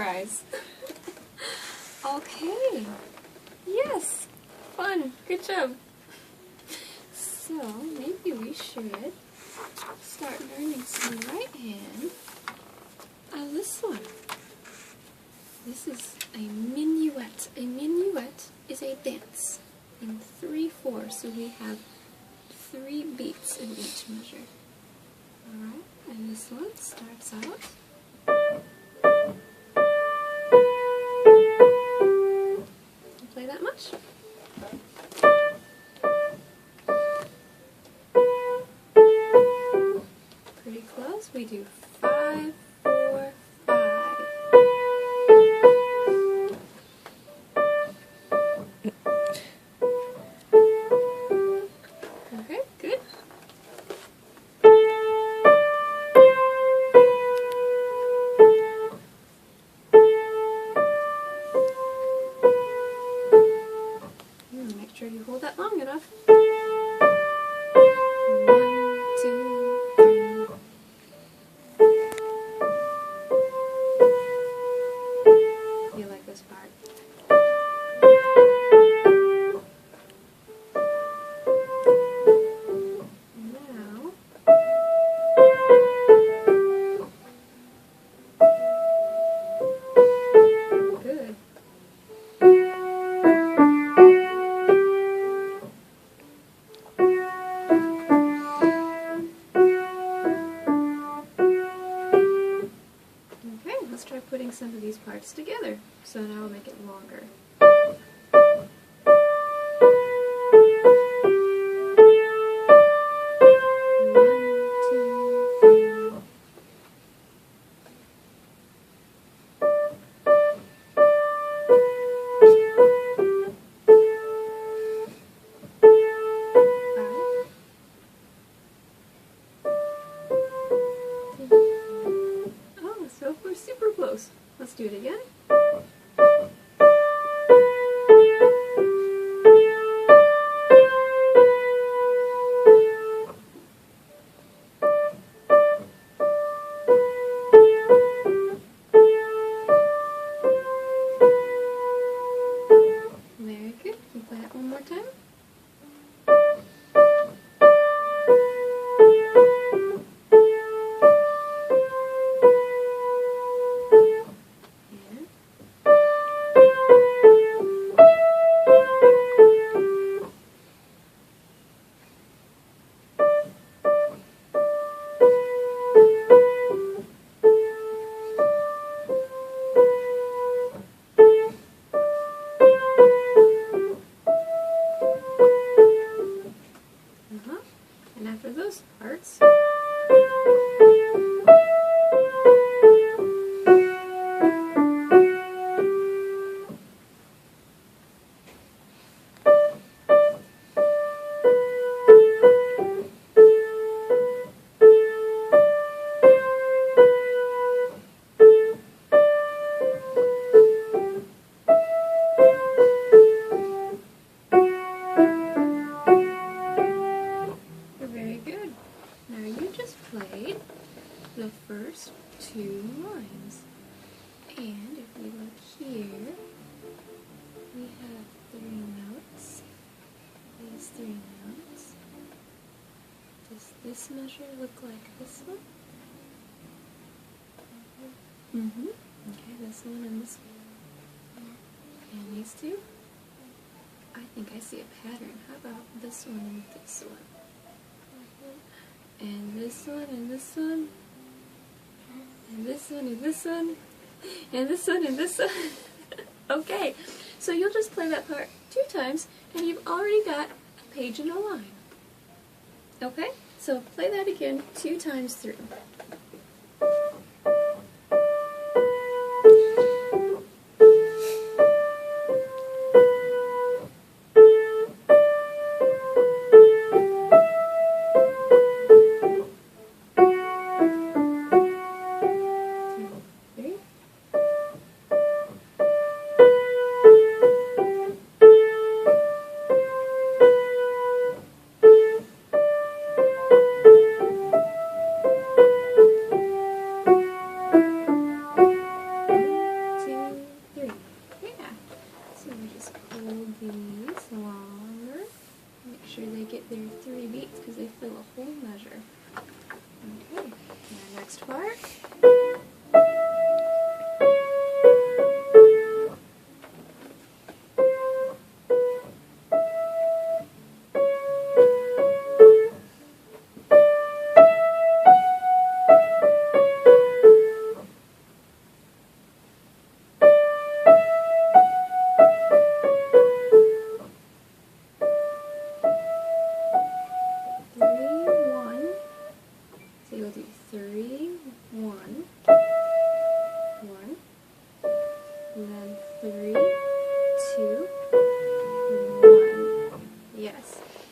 surprise. Okay. Yes. Fun. Good job. So, maybe we should start learning some right hand. This one. This is a minuet. A minuet is a dance in 3/4, so we have 3 beats in each measure. Alright, and this one starts out. You play that much? Pretty close. We do 5, 4, 5. Okay, good. Make sure you hold that long enough. 1, 2, 3. You like this part? Now, good. Okay, let's try putting some of these parts together. So now we'll make it longer. Oh, so we're super close. Let's do it again. Very good. Can you play that one more time? And after those parts, very good. Now you just played the first 2 lines. And if we look here, we have 3 notes. These 3 notes. Does this measure look like this one? Mm-hmm. Okay, this one and this one. And these 2? I think I see a pattern. How about this one and this one? And this one, and this one, and this one, and this one, and this one, and this one. Okay, so you'll just play that part 2 times, and you've already got a page and a line. Okay, so play that again 2 times through.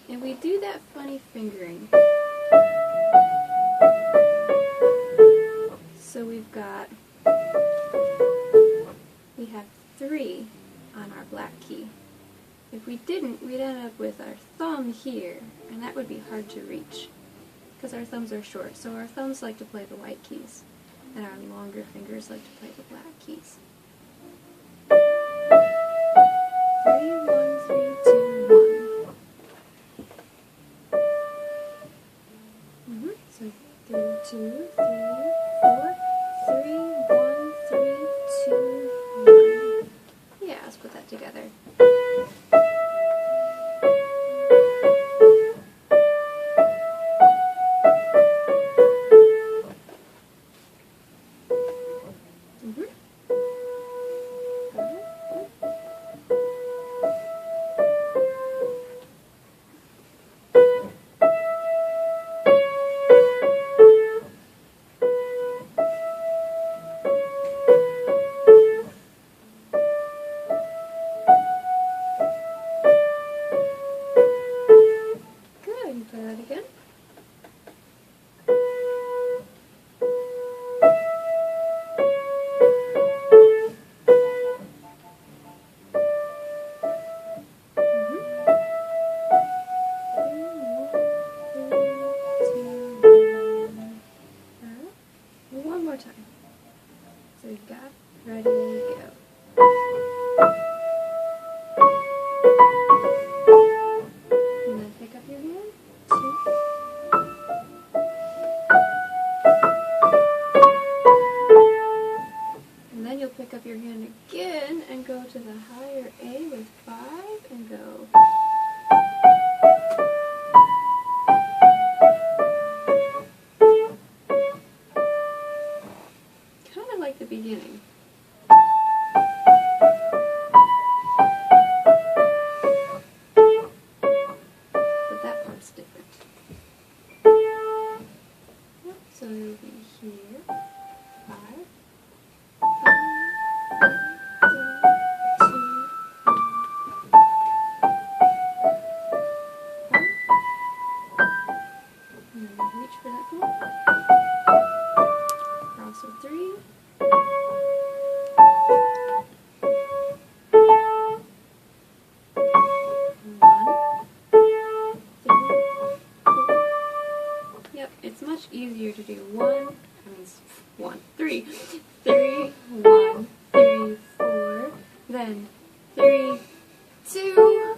And we do that funny fingering. So we have 3 on our black key. If we didn't, we'd end up with our thumb here, and that would be hard to reach, because our thumbs are short. So our thumbs like to play the white keys, and our longer fingers like to play the black keys. 3, 1, 3, 2, 1. So 3, 2, 3, 4, 3, 1, 3, 2, 1. Yeah, let's put that together. Try that again. One more time. So you've got ready, go. And then pick up your hand. 2. And then you'll pick up your hand again and go to the higher A with 5 and go. Kind of like the beginning. But that part's different. Yep, so it'll be here. 5. 3. Yep, it's much easier to do 3, 1, 3, 4, then 3, 2.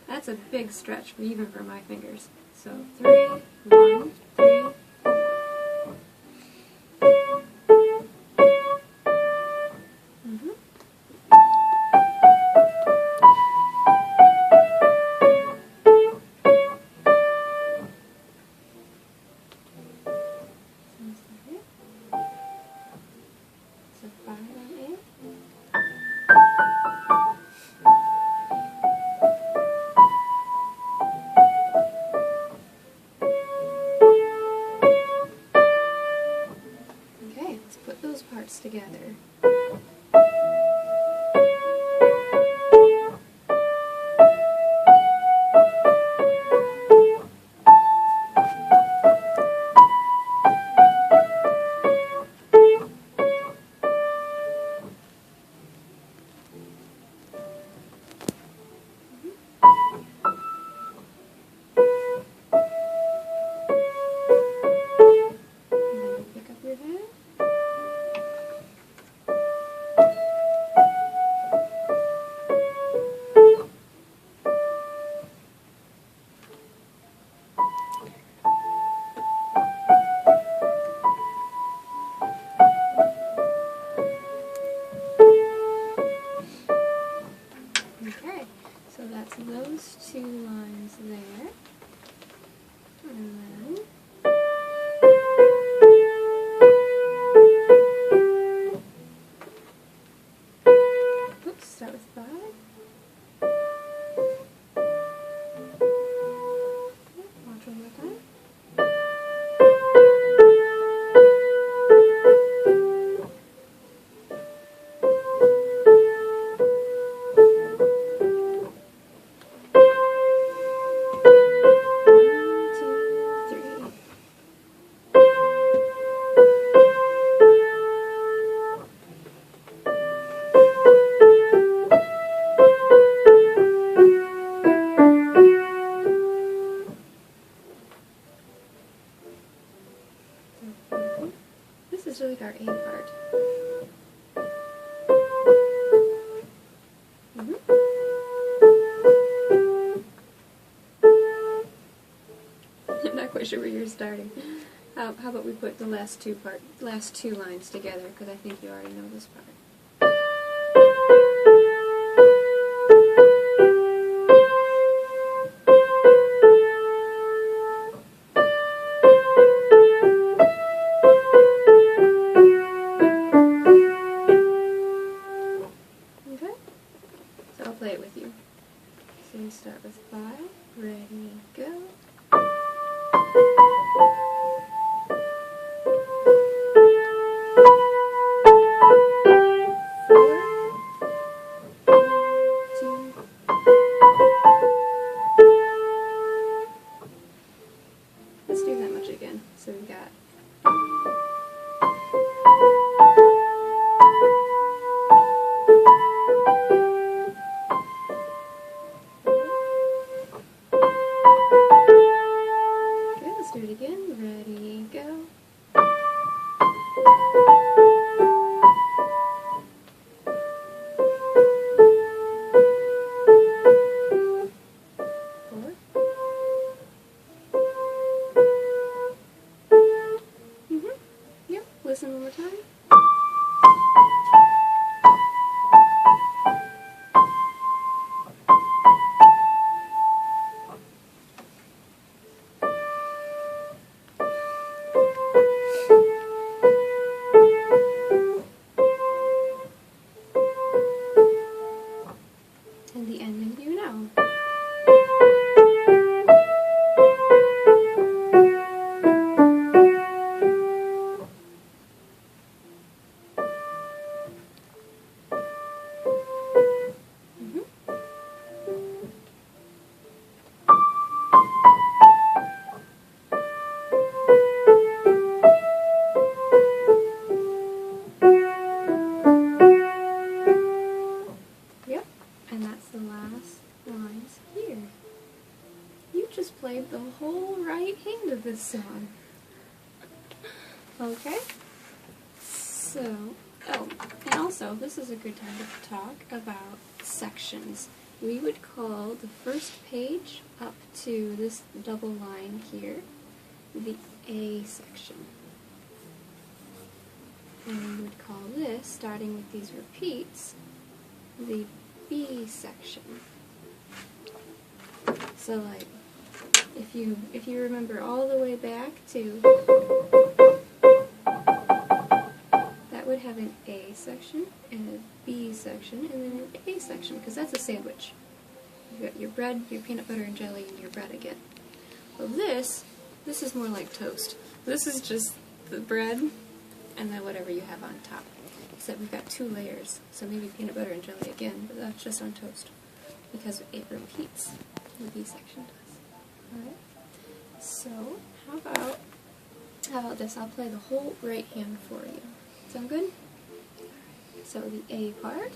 That's a big stretch, even for my fingers. So 3, 1, 3, 4. So 5 on A. Okay, let's put those parts together. Okay, so that's those 2 lines there. And then oops, start with 5. Watch one more time. sure where you're starting. How about we put the last two lines together, because I think you already know this part. Okay? So I'll play it with you. So you start with 5, ready, go. 2. Let's do that much again. So we got okay, let's do it again. Ready, go. 4. Yep, listen one more time. And the ending you know. Yep, and that's the last lines here. You just played the whole right hand of this song. Okay? So, oh, and also, this is a good time to talk about sections. We would call the first page up to this double line here the A section. And we would call this, starting with these repeats, the B section. So like, if you remember all the way back to, that would have an A section and a B section and then an A section, because that's a sandwich. You've got your bread, your peanut butter and jelly, and your bread again. Well, this is more like toast. This is just the bread and then whatever you have on top. Except we've got 2 layers, so maybe peanut butter and jelly again, but that's just on toast, because it repeats. The B section does. Alright? So, how about this? I'll play the whole right hand for you. Sound good? So the A part.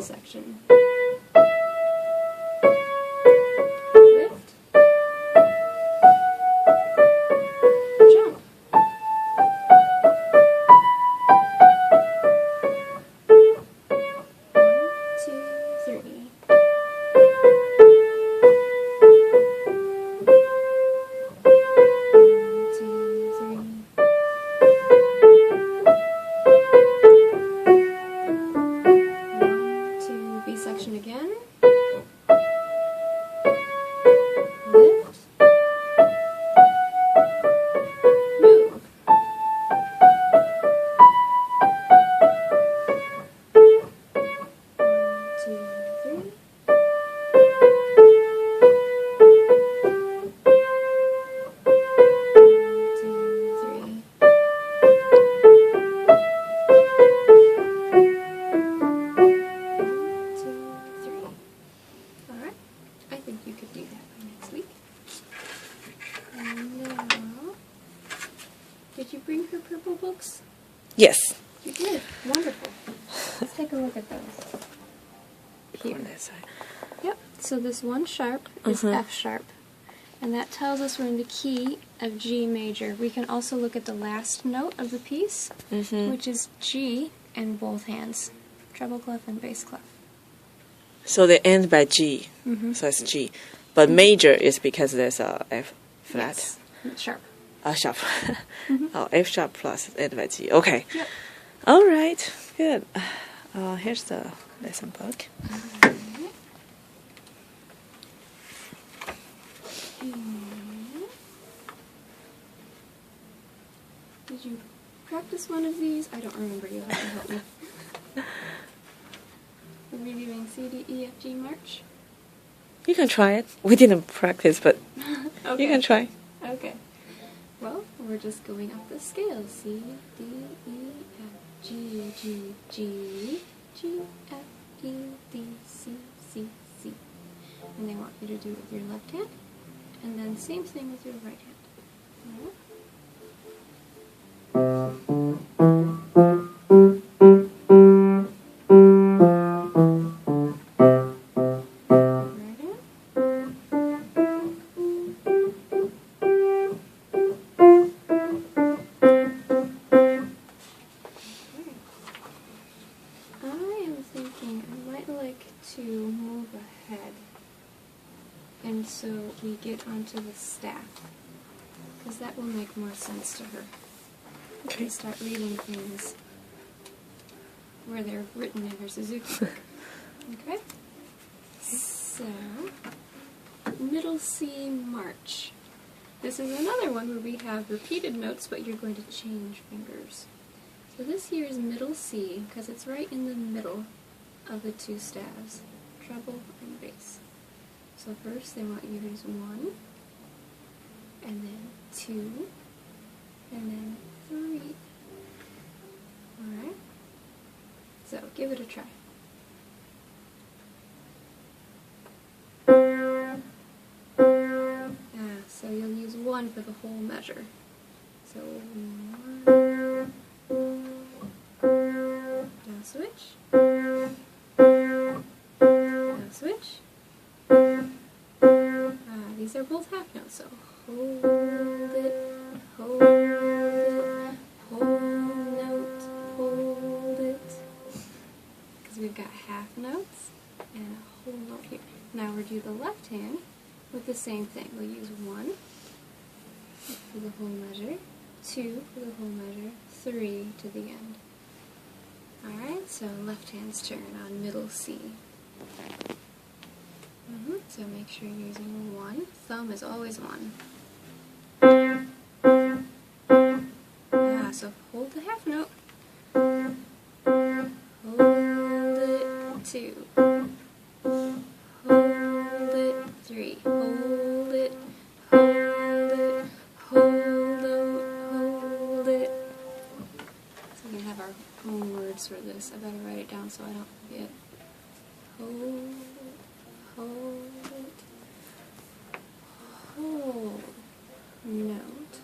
Section. Lift. Jump. 1, 2, 3. 1, 2, 3. B section again. Lift. Move. 1, 2, 3. 1, 2, 3. marks? Yes. You did. Wonderful. Let's take a look at those. Here. On that side. Yep. So this one sharp is F sharp. And that tells us we're in the key of G major. We can also look at the last note of the piece, which is G in both hands. Treble clef and bass clef. So they end by G. So it's G. But major is because there's a F flat. Yes. Sharp. Sharp. Oh, F sharp plus end by G. Okay. Yep. All right. Good. Here's the lesson book. Did you practice one of these? I don't remember. You'll have to help me. Are we doing C, D, E, F, G march? You can try it. We didn't practice, but Okay. you can try. Okay. Well, we're just going up the scale. C, D, E, F, G, G, G, G, F, E, D, C, C, C. And they want you to do it with your left hand, and then same thing with your right hand. All right? To move ahead, and so we get onto the staff, because that will make more sense to her. Okay. We start reading things where they're written in her Suzuki book. Okay? So, middle C march. This is another one where we have repeated notes, but you're going to change fingers. So this here is middle C, because it's right in the middle of the two staves, treble and bass. So first they want you to use 1, and then 2, and then 3. Alright? So give it a try. So you'll use 1 for the whole measure. So 1, down switch. Switch. These are both half notes, so hold it, hold it, hold note, hold it. Because we've got half notes and a whole note here. Now we'll do the left hand with the same thing. We'll use 1 for the whole measure, 2 for the whole measure, 3 to the end. Alright, so left hand's turn on middle C. So make sure you're using 1. Thumb is always 1. So hold the half note. Hold it, 2. Hold it, 3. Hold it, hold it, hold it, hold it. So we can have our own words for this. I better write it down so I don't forget. Hold it, hold it, hold note,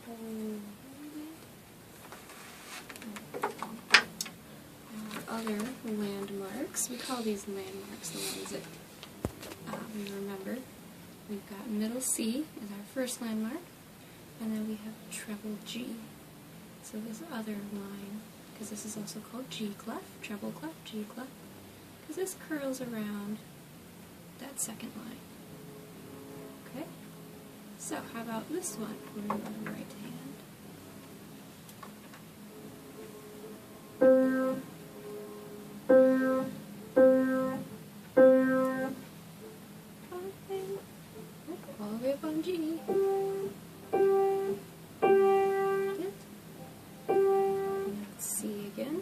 hold it. Other landmarks, we call these landmarks the ones that we remember. We've got middle C as our first landmark, and then we have treble G. So this other line, because this is also called G clef, treble clef, G clef, because this curls around that second line. Okay? So how about this one? We're on the right hand. All the way up on G. Good. Now let's C again.